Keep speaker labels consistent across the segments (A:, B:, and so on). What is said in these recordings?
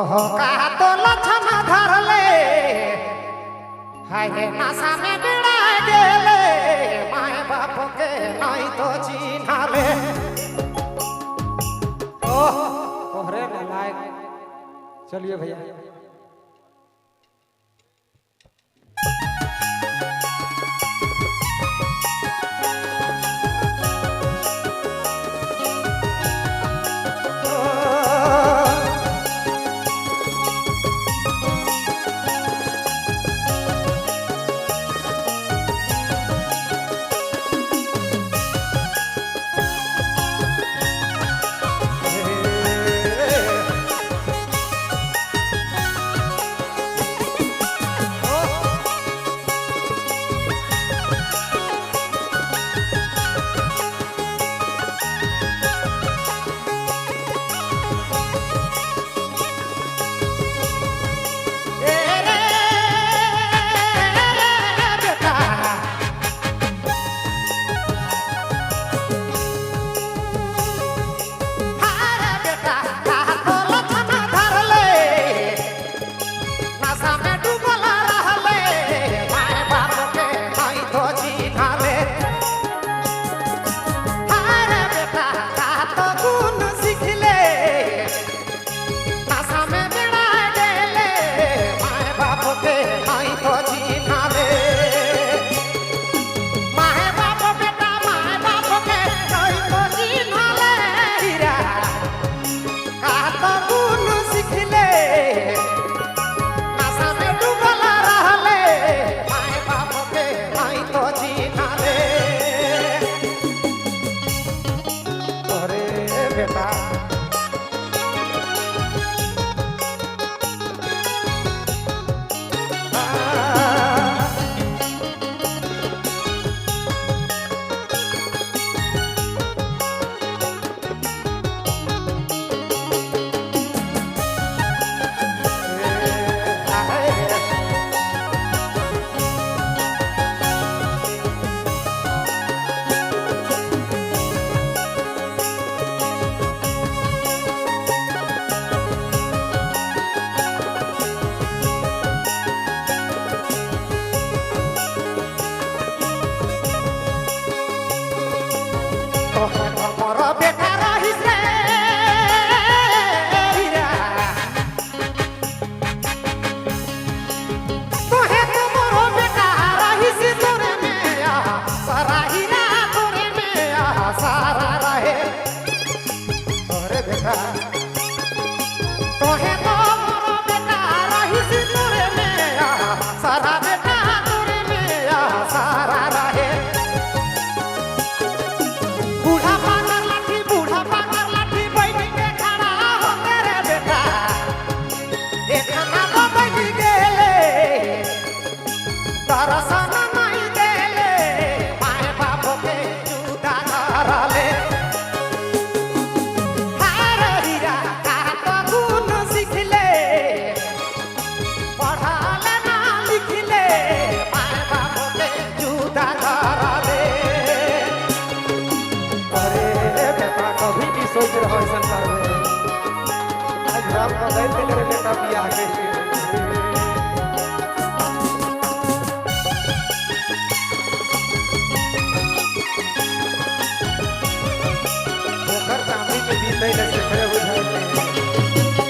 A: कहा तो लछन धरले हाय रे नशा में बिड़ा गेले माए बाप के नहीं तो चिन्हाले ओहरे नालायक। चलिए भैया सोच रहा है संसार में आज राम का दैत्य मेरे बेटा भी आ गई चांदी के दिन नहीं लगे खड़े हो जाते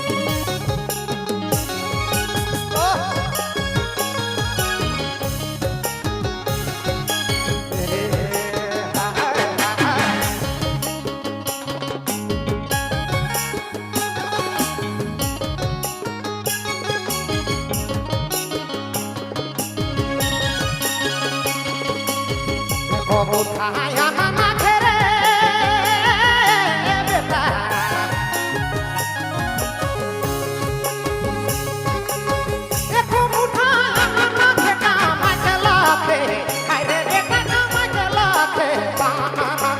A: उठाया ना घेरे बेटा देखो उठाया ना घेटा मचलाते अरे बेटा ना मचलाते बाना ना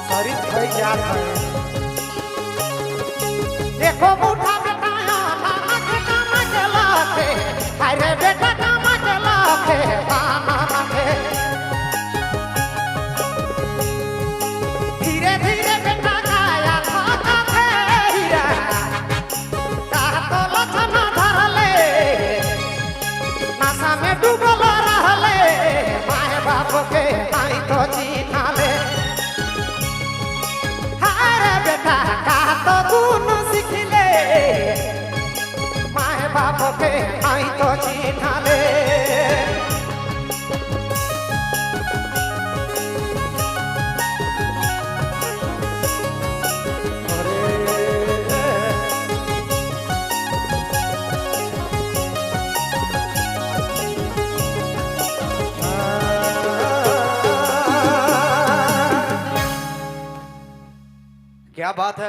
A: सरी થઈ जात है देखो उठा बेटा ना घेटा मचलाते अरे बेटा ना मचलाते बाना ना धीरे धीरे बेटा गाया था हीरा চিনালে क्या बात है।